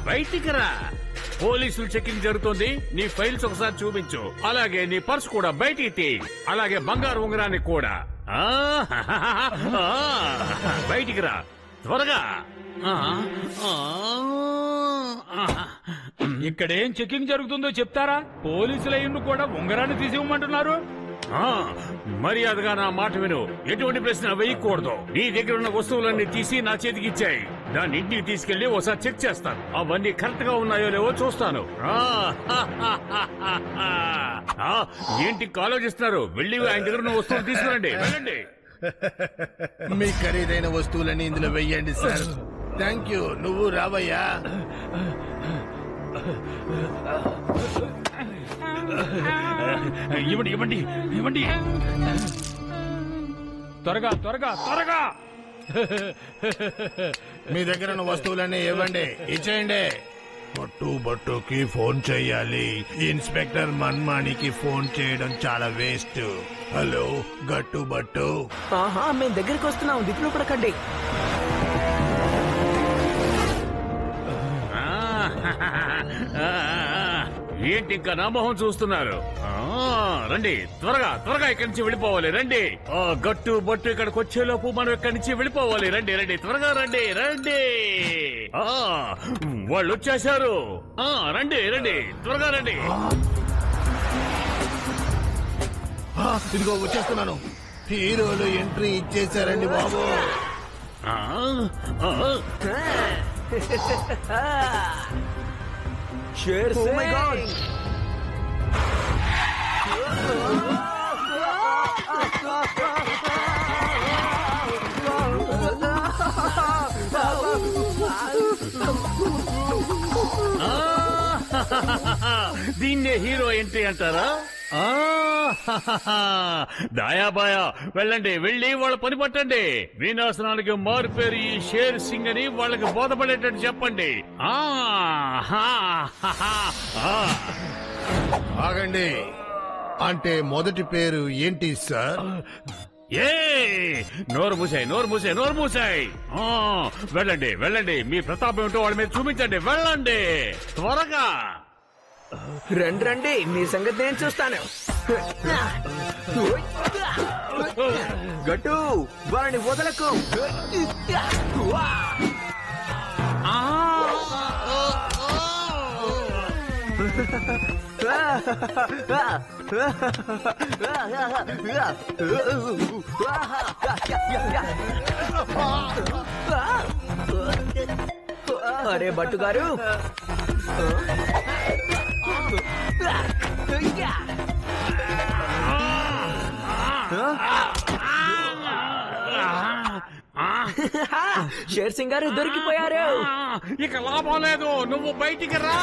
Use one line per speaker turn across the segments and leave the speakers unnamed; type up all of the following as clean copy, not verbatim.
బయటికి రా పోలీసులు చెకింగ్ జరుగుతుంది నీ ఫైల్స్ ఒకసారి చూపించు అలాగే నీ పర్స్ కూడా బయటికి తీ అలాగే బంగారు ఉంగరాన్ని కూడా బయటికి రా త్వరగా
ఇక్కడేం చెకింగ్ జరుగుతుందో చెప్తారా పోలీసుల ఇన్ను కూడా ఉంగరాన్ని తీసి ఇవ్వమంటున్నారు
మర్యాదగా నా మాట విను ఎటువంటి ప్రశ్న వేయకూడదు నీ దగ్గర ఉన్న వస్తువులన్నీ తీసి నా చేతికి ఇచ్చాయి దాన్ని ఇంటికి తీసుకెళ్లి ఒకసారి చెక్ చేస్తాను అవన్నీ కరెక్ట్ గా ఉన్నాయో లేవో చూస్తాను ఏంటి ఆలోచిస్తున్నారు వెళ్ళి ఆయన దగ్గర ఉన్న వస్తువులు తీసుకురండి వెళ్ళండి
మీ ఖరీదైన వస్తువులన్నీ ఇందులో వెయ్యండి సార్ థ్యాంక్ యూ నువ్వు రావయ్యా
ఇవ్వండి ఇవ్వండి ఇవ్వండి త్వరగా త్వరగా త్వరగా
మీ దగ్గర ఉన్న వస్తువులన్నీ ఇవ్వండి ఇచ్చేయండి బట్టుకి ఫోన్ చెయ్యాలి ఇన్స్పెక్టర్ మన్మానికి ఫోన్ చేయడం చాలా వేస్ట్ హలో గట్టు బట్టు
మేము దగ్గరికి వస్తున్నాం దిక్కులు పడకండి
ఏంటి ఇంకా నా మొహం చూస్తున్నారు రండి త్వరగా త్వరగా ఇక్కడి నుంచి వెళ్ళిపోవాలి రండి గట్టు బట్టు ఇక్కడికి వచ్చేలోపు మనం ఇక్కడి నుంచి వెళ్ళిపోవాలి రండి రండి త్వరగా రండి రండి వాళ్ళు వచ్చేసారు రండి రండి త్వరగా రండి
ఇదిగో వచ్చేస్తున్నాను హీరోలు ఎంట్రీ ఇచ్చేసారండి బాబు
Oh my God!
దీన్నే హీరో ఎంట్రీ అంటారా దాయాబాయా వెళ్ళండి వెళ్ళి వాళ్ళ పని పట్టండి వినాశనానికి మారుపేరు ఈ షేర్ సింగ్ అని వాళ్ళకి బోధపడేటట్టు చెప్పండి
ఆగండి అంటే మొదటి పేరు ఏంటి సార్
ఏ నోరు మూసాయి నోరు మూసాయి నోరు మూసాయి వెళ్ళండి వెళ్ళండి మీ ప్రతాపం ఏంటో వాళ్ళ మీద చూపించండి వెళ్ళండి త్వరగా
రండి రండి మీ సంగతి నేను చూస్తాను గట్టు వారిని వదలకు అరే భట్టు గారు షేర్ సింగ్ గారు దొరికిపోయారు
ఇక లాభం లేదు నువ్వు బయటికి రా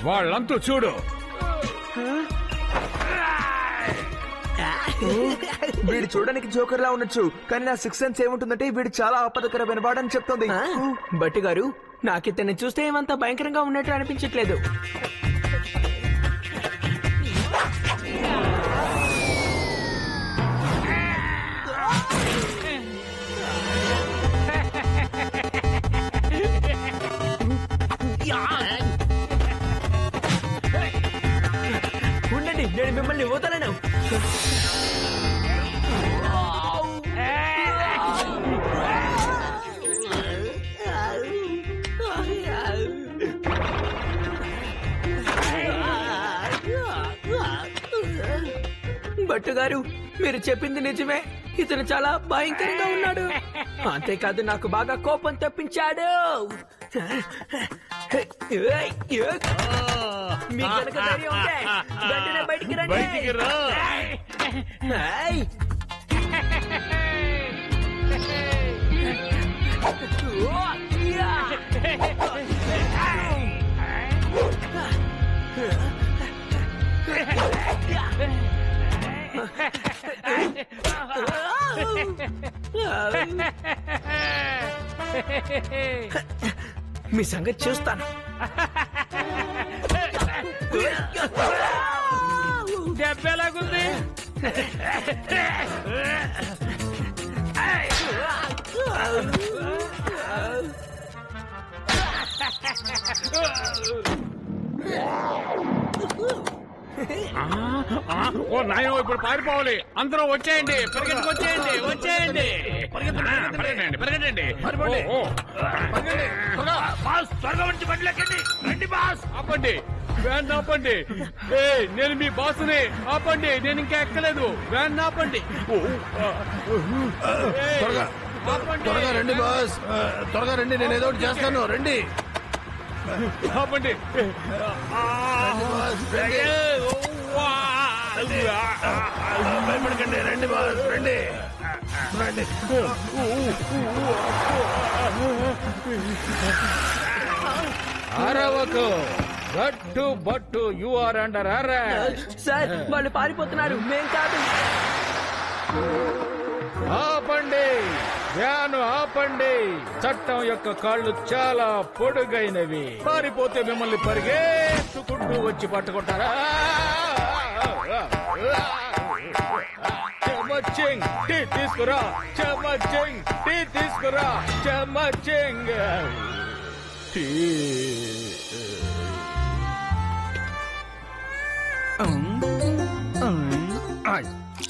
వాళ్ళంతా చూడు
వీడు చూడడానికి జోకర్ లా ఉండొచ్చు కానీ నా సిక్స్ సెన్స్ ఏముంటుందంటే వీడు చాలా ఆపదకరమైన వాడని చెప్తుంది బట్టి గారు నాకితన్ని చూస్తే ఏమంతా భయంకరంగా ఉన్నట్టు అనిపించట్లేదు ఉండండి నేను మిమ్మల్ని వదలను భట్టు గారు మీరు చెప్పింది నిజమే ఇతను చాలా భయంకరంగా ఉన్నాడు అంతేకాదు నాకు బాగా కోపం తెప్పించాడు మీ కనుక ధైర్యం ఉంటే వెంటనే బయటికి రండి మీ సంగతి చూస్తాను.
దెబ్బ ఎలాగుంది?
ఓ నాయన, ఇప్పుడు పారిపోవాలి. అందరూ వచ్చేయండి, పరిగెత్తుకు వచ్చేయండి, వచ్చేయండి, పరిగెట్టండి, పరిగెట్టండి. ఓ, బాస్, త్వరగా వచ్చి బండిలోకెళ్ళి రండి బాస్. ఆపండి, వ్యాన్ ఆపండి. నేను మీ బాసుని. ఆపండి, నేను ఇంకా ఎక్కలేదు. వ్యాన్ ఆపండి.
త్వరగా రండి బాస్, త్వరగా రండి, నేను ఏదో ఒకటి చేస్తాను. రండి.
ఆపండి.
భయపడకండి, రండి బాస్, రండి, రండి.
అరవకు, Gattu Battu, you are under arrest.
Sir, వాళ్ళు పారిపోతున్నారు, మేం కాదు.
ఆపండి, వ్యాను ఆపండి. చట్టం యొక్క కాళ్ళు చాలా పొడుగైనవి. పారిపోతే మిమ్మల్ని పరిగెత్తుకుంటూ వచ్చి పట్టుకుంటారా? చెమచింగ్ టీ తీసుకురా, చెమచింగ్ టీ తీసుకురా, చెమచింగ్ టీ.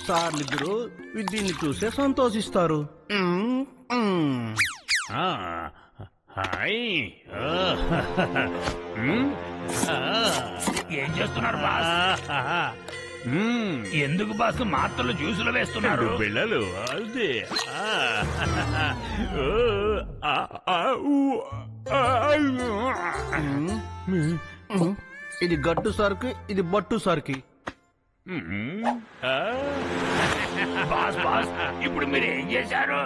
సార్లిద్దరు దీన్ని చూసే సంతోషిస్తారు.
ఏం చేస్తున్నారు బాస్? ఎందుకు బాస్ మాత్రలు జ్యూసులు వేస్తున్నారు? పిల్లలు అదే.
ఇది గట్టు సరుకు, ఇది బట్టు సరుకు.
బాస్ బాస్, ఇప్పుడు మీరు ఏం చేశారు?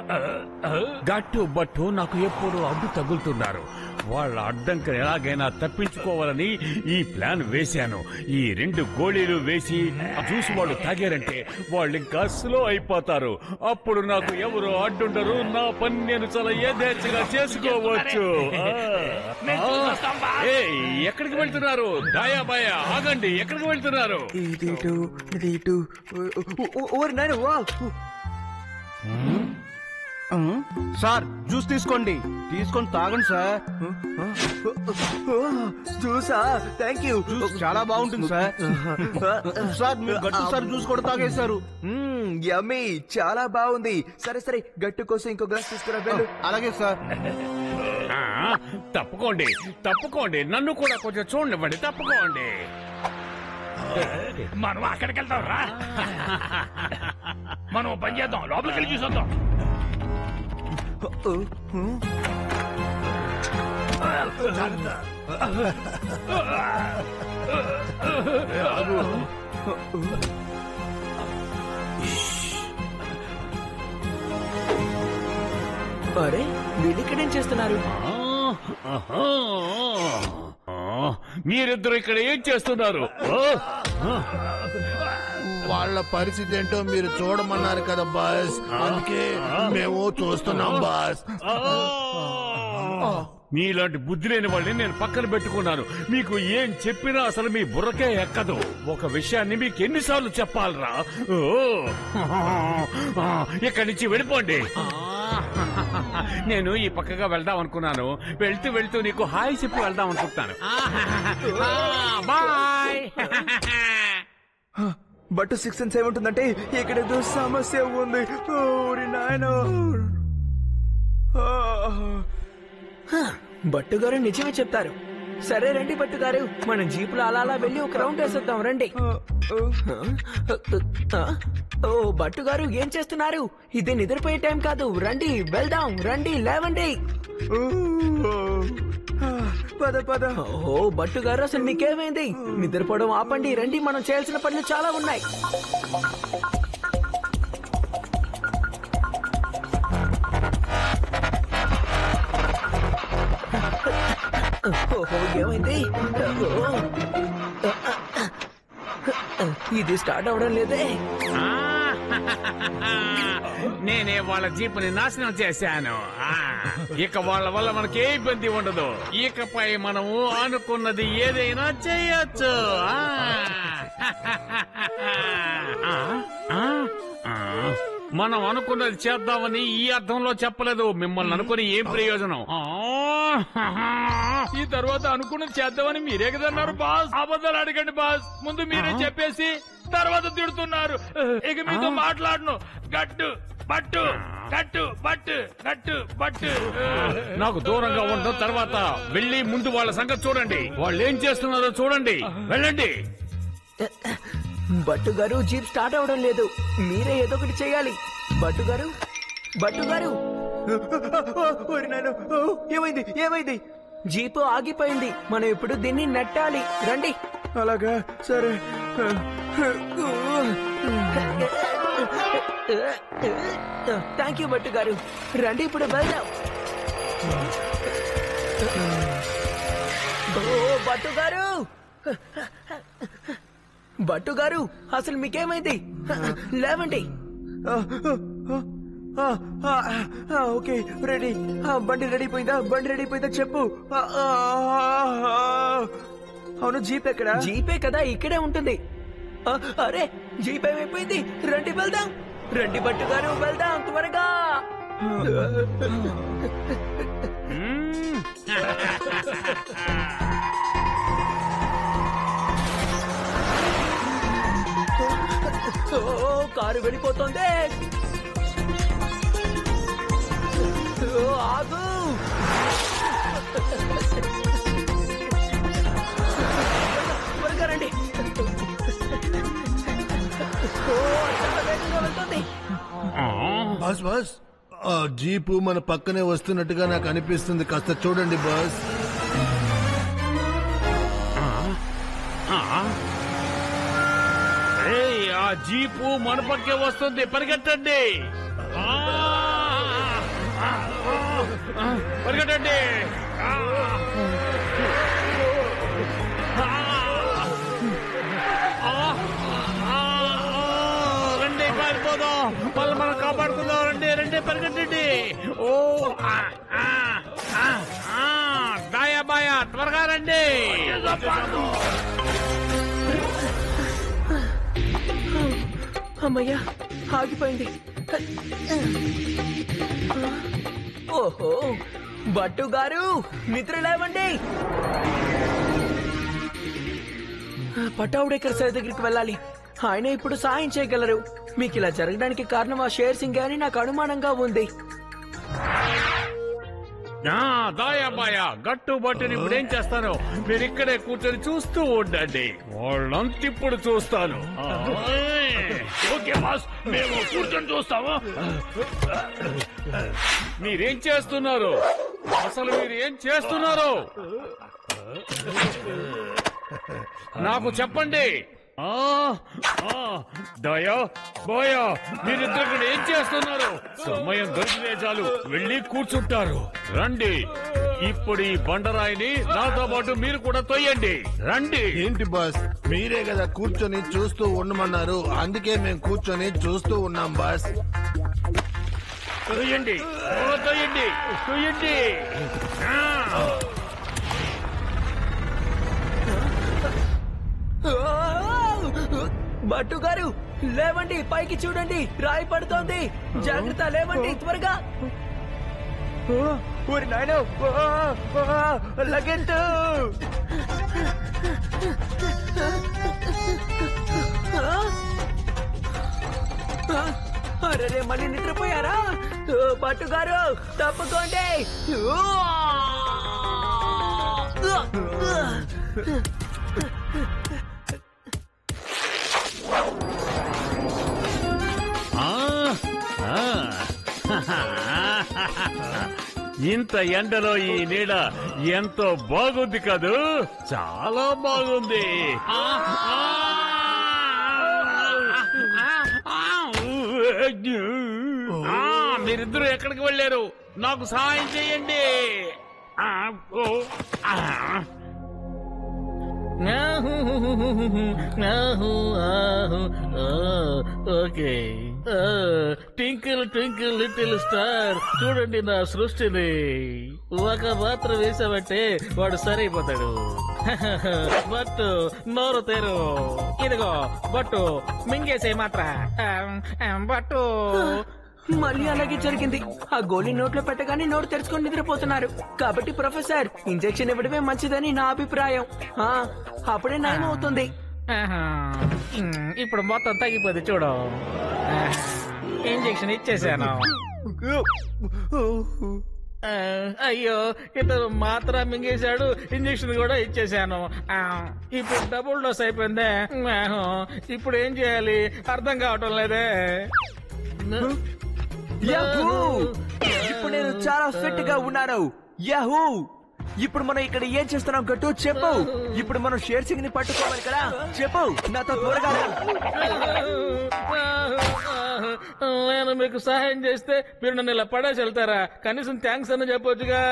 గట్టు బట్టు నాకు ఎప్పుడు అడ్డు తగులుతున్నారు. వాళ్ళ అడ్డంకని ఎలాగైనా తప్పించుకోవాలని ఈ ప్లాన్ వేశాను. ఈ 2 గోళీలు వేసి చూసి వాళ్ళు తాగారంటే వాళ్ళు ఇంకా స్లో అయిపోతారు. అప్పుడు నాకు ఎవరు అడ్డుండరు. నా పని నేను చాలా యథేచ్ఛగా చేసుకోవచ్చు. ఎక్కడికి వెళ్తున్నారు? దాయా బాయా, ఆగండి, ఎక్కడికి వెళ్తున్నారు?
సార్, జ్యూస్ తీసుకోండి, తీసుకొని తాగండి సార్.
చూసా, థ్యాంక్ యూ.
జ్యూస్ చాలా బాగుంటుంది సార్. సార్, మీరు గట్టు సార్ జ్యూస్ కూడా తాగేశారు.
యమ్మీ, చాలా బాగుంది. సరే సరే, గట్టు కోసం ఇంకో గ్లాస్ తీసుకురా వెళ్ళు.
అలాగే సార్.
తప్పుకోండి, తప్పుకోండి, నన్ను కూడా కొంచెం చూడండి. తప్పుకోండి. మనం అక్కడికి వెళ్తాం రా. మనం పని చేద్దాం, లోపలికి వెళ్ళి చూసొద్దాం.
అరే, వీళ్ళు ఇక్కడేం చేస్తున్నారు?
మీరిద్దరు ఇక్కడ ఏం చేస్తున్నారు?
వాళ్ళ పరిస్థితి ఏంటో మీరు చూడమన్నారు కదా బాస్, అందుకే మేము చూస్తున్నాం బాస్.
మీలాంటి బుద్ధి లేని వాళ్ళని నేను పక్కన పెట్టుకున్నాను. మీకు ఏం చెప్పినా అసలు మీ బుర్రకే ఎక్కదు. ఒక విషయాన్ని మీకు ఎన్నిసార్లు చెప్పాలరా? ఇక్కడి నుంచి వెళ్ళిపోండి. నేను ఈ పక్కగా వెళ్దాం అనుకున్నాను. వెళ్తూ వెళ్తూ నీకు హాయ్ చెప్పి వెళ్దాం అనుకుంటున్నాను. బాయ్.
బట్ 6 and 7 ఉంటుందంటే ఇక్కడ ఏదో సమస్య ఉంది. ఓరి నాయనో. బట్టుగారు నిజమే చెప్తారు. సరే రండి బట్టుగారు, మన జీపులో అలా అలా వెళ్ళి ఒక రౌండ్ వేసేద్దాం రండి. ఓ బట్టుగారు, ఏం చేస్తున్నారు? ఇది నిద్రపోయే టైం కాదు. రండి వెళ్దాం, రండి, లేవండి. పద పద. ఓ బట్టుగారు, అసలు మీకేమైంది? నిద్రపోవడం ఆపండి, రండి, మనం చేయాల్సిన పనులు చాలా ఉన్నాయి. ఓహో, ఏమైంది? ఇది స్టార్ట్ అవడం లేదే.
నేనే వాళ్ళ జీపుని నాశనం చేశాను. ఇక వాళ్ళ వల్ల మనకి ఏ ఇబ్బంది ఉండదు. ఇకపై మనము అనుకున్నది ఏదైనా చేయొచ్చు. మనం అనుకున్నది చేద్దామని ఈ అర్థంలో చెప్పలేదు. మిమ్మల్ని అనుకుని ఏం ప్రయోజనం?
ఈ తర్వాత అనుకున్నది చేద్దామని మీరే కదన్నారు బాస్. అబద్ధాలు అడగండి బాస్. ముందు మీరే చెప్పేసి తర్వాత తిడుతున్నారు. ఇక మీతో మాట్లాడను. గట్టు పట్టు గట్టు పట్టు గట్టు పట్టు.
నాకు దూరంగా ఉండడం, తర్వాత వెళ్ళి ముందు వాళ్ళ సంగతి చూడండి. వాళ్ళు ఏం చేస్తున్నారో చూడండి. వెళ్ళండి.
బట్టు గారు, జీప్ స్టార్ట్ అవడం లేదు. మీరే ఏదో ఒకటి చేయాలి. బట్టు గారు, బట్టు గారు. ఏమైంది? ఏమైంది? జీపు ఆగిపోయింది. మనం ఇప్పుడు దీన్ని నెట్టాలి. రండి. అలాగా, సరే. థ్యాంక్ యూ బట్టు గారు. రండి, ఇప్పుడు వెళ్దాం. బట్టు గారు, బట్టు గారు, అసలు మీకేమైంది? లేవండి. Okay, ready. బండి రెడీ పోయిందా? బండి రెడీ పోయిందా చెప్పు. అవును, జీప్ ఎక్కడా? జీపే కదా, ఇక్కడే ఉంటుంది. అరే, జీప్ ఏమైపోయింది? రండి వెళ్దాం. రండి బట్టు గారు, వెళ్దాం త్వరగా. కారు వెళ్ళిపోతుంది. ఆగు. త్వరగా రండి. చాలా వేగంగా వెళ్తుంది.
బాస్ బాస్, ఆ జీపు మన పక్కనే వస్తున్నట్టుగా నాకు అనిపిస్తుంది. కాస్త చూడండి బాస్.
ఆ జీపు మన పక్కే వస్తుంది. పరిగెట్టండి, పరిగెట్టండి. రండి, పారిపోదాం. మళ్ళీ మనం కాపాడుకుందాం. రండి రండి, పరిగెట్టండి. ఓ దాయా బాయా, త్వరగా రండి.
అమ్మయ్యా, ఆగిపోయింది. ఓహో, బట్టు గారు, నిద్ర లేవండి. పటావుడేకర్ సార్ దగ్గరికి వెళ్ళాలి. ఆయన ఇప్పుడు సాయం చేయగలరు. మీకు ఇలా జరగడానికి కారణం ఆ షేర్ సింగ్ అని నాకు అనుమానంగా ఉంది.
దాయా బాయా, గట్టు బట్టుని ఇప్పుడేం చేస్తాను? మీరు ఇక్కడే కూర్చొని చూస్తూ ఉండండి. వాళ్ళంతా ఇప్పుడు చూస్తాను.
ఓకే బాస్, మేము కూర్చొని చూస్తాము.
మీరేం చేస్తున్నారు? అసలు మీరు ఏం చేస్తున్నారు? నాకు చెప్పండి. దయా బోయా, మీరిద్దరు ఇక్కడ ఏం చేస్తున్నారు? సమయం దొరికితే చాలు వెళ్ళి కూర్చుంటారు. రండి, ఇప్పుడు ఈ బండరాయిని నాతో పాటు మీరు కూడా తొయ్యండి. రండి.
ఏంటి బాస్, మీరే కదా కూర్చొని చూస్తూ ఉండమన్నారు. అందుకే మేము కూర్చొని చూస్తూ ఉన్నాం బాస్.
తొయ్యండి, తొయ్యండి, తొయ్యండి.
బట్టు గారు, లేవండి, పైకి చూడండి. రాయి పడుతోంది. జాగ్రత్త, లేవండి త్వరగా. ఊరి నాయన, లగెంట్. అరే, మళ్ళీ నిద్రపోయారా? బట్టు గారు, తప్పుకోండి.
ఇంత ఎండలో ఈ నీడ ఎంతో బాగుంది కదూ? చాలా బాగుంది. మీరిద్దరూ ఎక్కడికి వెళ్ళారు? నాకు సహాయం చేయండి.
Okay. Twinkle twinkle little star, చూడండి నా సృష్టిని. ఒక మాత్ర వేసామంటే వాడు సరైపోతాడు. బట్టు నోరు తెరు. ఇదిగో బట్టు మింగేసే మాత్ర. బట్టు
మళ్ళీ అలాగే జరిగింది. ఆ గోళీ నోట్లో పెట్టగానే నోరు తెరుచుకొని నిద్రపోతున్నారు. కాబట్టి ప్రొఫెసర్, ఇంజెక్షన్ ఇవ్వడమే మంచిదని నా అభిప్రాయం. అప్పుడే నయం అవుతుంది.
ఇప్పుడు మొత్తం తగ్గిపోతుంది చూడు. ఇంజెక్షన్ ఇచ్చేసాను. అయ్యో, ఇతను మాత్ర మింగేశాడు, ఇంజెక్షన్ కూడా ఇచ్చేసాను. ఇప్పుడు డబుల్ డోస్ అయిపోయిందే. ఇప్పుడు ఏం చేయాలి అర్థం కావటం లేదే.
యాహూ! ఇప్పుడు నేను చాలా ఫిట్ గా ఉన్నాను. యాహూ! ఇప్పుడు మనం ఇక్కడ ఏం చేస్తున్నాం గట్టు చెప్పు. ఇప్పుడు మనం షేర్ సింగ్ ని పట్టుకోవాలి కదా, చెప్పు నాతో త్వరగా.
నేను మీకు సహాయం చేస్తే మీరు నన్ను ఇలా పడేసి వెళ్తారా? కనీసం థ్యాంక్స్ అని చెప్పొచ్చుగా.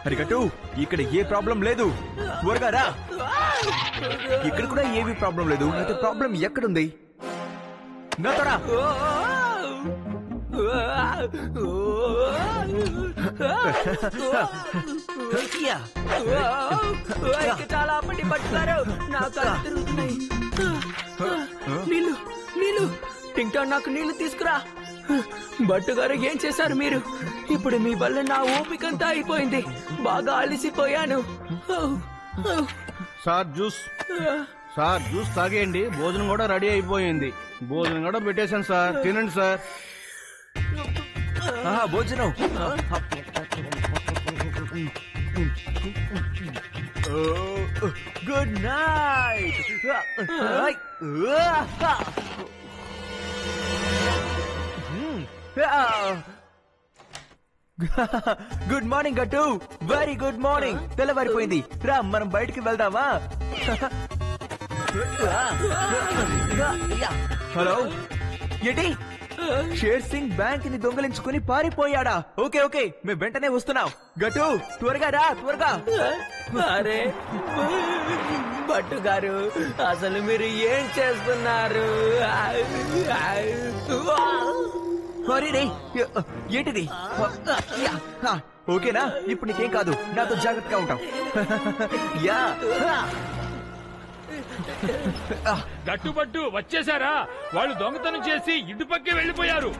అరిగట్టు, ఇక్కడ ఏ ప్రాబ్లం లేదు, త్వరగా రా. ఇక్కడ కూడా ఏమీ ప్రాబ్లం లేదు. అయితే ప్రాబ్లం ఎక్కడుంది? నాతో రా. చాలా అప్పటి పట్టుతారు. నీళ్ళు నీళ్ళు ఇంకా నాకు నీళ్లు తీసుకురా. బట్టుగారు ఏం చేశారు మీరు? ఇప్పుడు మీ వల్ల నా ఓపికంతా అయిపోయింది. బాగా అలసిపోయాను.
సార్ జ్యూస్ తాగేయండి. భోజనం కూడా రెడీ అయిపోయింది. భోజనం కూడా పెట్టేశాను సార్, తినండి సార్.
భోజనం. Good night. Good morning Gattu. Very good morning. తెల్లవారిపోయింది. రా మనం బయటికి వెళ్దామా? హలో, ఏంటి? షేర్ సింగ్ బ్యాంక్ ని దొంగలించుకుని పారిపోయాడా? ఓకే ఓకే, మేము వెంటనే వస్తున్నాం. గట్టు త్వరగా రా, త్వరగా. అరే భట్టు గారు, అసలు మీరు ఏం చేస్తున్నారు? ఏంటిది? ఓకేనా? ఇప్పుడు నీకేం కాదు. నాతో జాగ్రత్తగా ఉంటాం. యా.
గట్టుబట్టు వచ్చేసారా? వాళ్ళు దొంగతనం చేసి ఇటుపక్కే వెళ్లిపోయారు.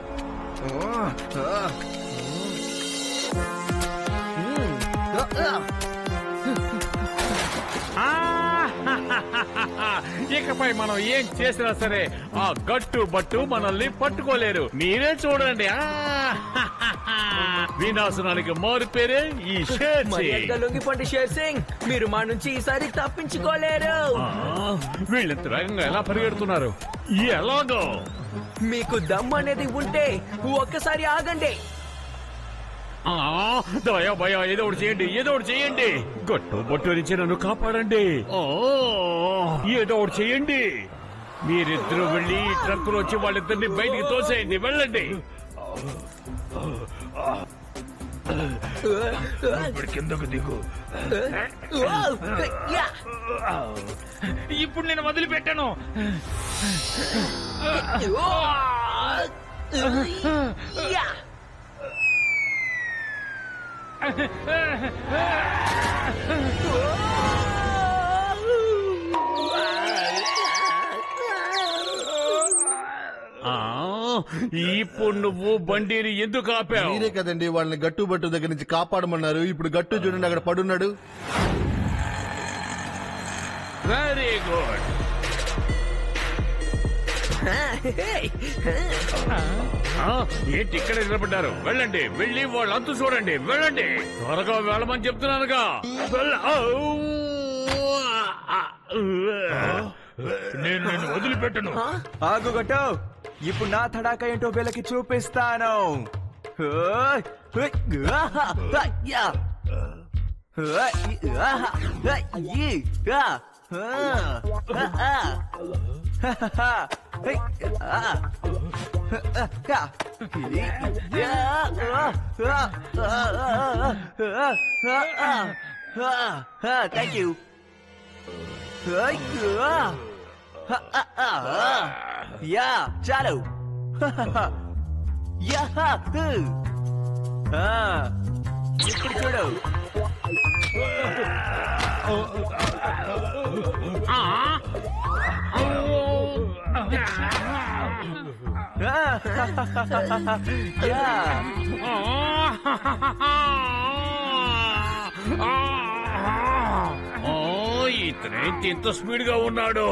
ఇకపై మనం ఏం చేసినా సరే ఆ గట్టు బట్టు మనల్ని పట్టుకోలేరు. మీరే చూడండి. వినాశనానికి మారు పేరే ఈ షేర్ సింగ్.
లొంగిపోండి షేర్ సింగ్, మీరు మా నుంచి ఈసారి తప్పించుకోలేరు.
వీళ్ళంత వేగంగా ఎలా పరిగెడుతున్నారు? ఎలాగో?
మీకు దమ్ అనేది ఉంటే ఒక్కసారి ఆగండి.
దయా భయ, ఏదో ఒకటి చేయండి, ఏదో ఒకటి చేయండి. గట్టు బొట్టు నుంచి నన్ను కాపాడండి. ఏదో ఒకటి చేయండి. మీరిద్దరూ వెళ్ళి ట్రక్కులో వచ్చి వాళ్ళిద్దరిని బయటికి తోసేయండి. వెళ్ళండి. కిందకు దిగు. ఇప్పుడు నేను వదిలిపెట్టాను. ఇప్పుడు నువ్వు బండిని ఎందుకు ఆపావు?
మీరే కదండి వాళ్ళని గట్టుబట్టు దగ్గర నుంచి కాపాడమన్నారు. ఇప్పుడు గట్టు చూడండి, అక్కడ పడున్నాడు.
Very good. ఏంటి ఇక్కడ నిలబడ్డారు? వెళ్ళండి, వెళ్ళి వాళ్ళంతా చూడండి. వెళ్ళండి, త్వరగా వెళ్ళమని చెప్తున్నానుగా. నేను నిన్ను వదిలిపెట్టను.
ఆగు గట్టు, ఇప్పుడు నా తడాక ఏంటో వీళ్ళకి చూపిస్తాను. Thank you. యా చాలు. ఇప్పుడు చూడు.
ఇతనేంటి ఇంత స్పీడ్ గా ఉన్నాడు?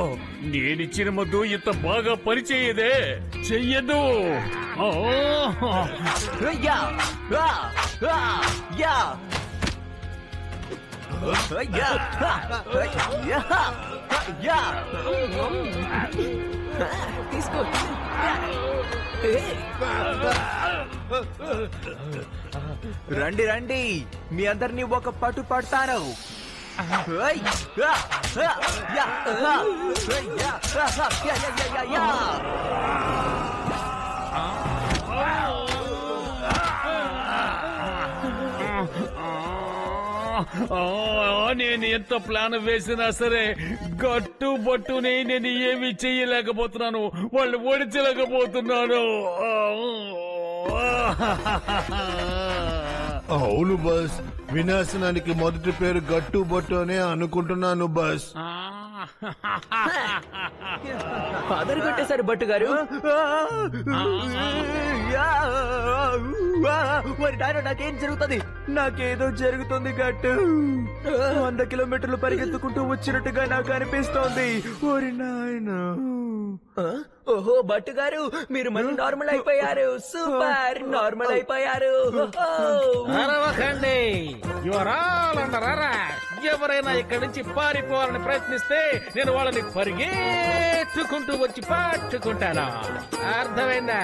నేనిచ్చిన ముద్దు ఇంత బాగా పనిచేయదే. చెయ్యదు.
తీసుకో. రండి రండి, మీ అందరినీ ఒక పట్టు పడతాను.
నేను ఎంత ప్లాన్ వేసినా సరే గట్టు బట్టుని నేను ఏమి చెయ్యలేకపోతున్నాను. వాళ్ళు ఓడించలేకపోతున్నాను.
అవును బస్, వినాశనానికి మొదటి పేరు గట్టు బొట్టు అనే అనుకుంటున్నాను బస్.
అదరు కొట్టేశారు బట్టు గారు. మరి నాయన నాకేం జరుగుతుంది? నాకేదో జరుగుతుంది గట్టు. 100 కిలోమీటర్లు పరిగెత్తుకుంటూ వచ్చినట్టుగా నాకు అనిపిస్తోంది. ఓరి నాయన. ఓహో బట్టు గారు, మీరు మళ్ళీ నార్మల్ అయిపోయారు. సూపర్ నార్మల్ అయిపోయారు.
అరవకండి. ఎవరైనా ఇక్కడి నుంచి పారిపోవాలని ప్రయత్నిస్తే నేను వాళ్ళని పరిగెత్తుకుంటూ వచ్చి పట్టుకుంటాను. అర్థమైందా?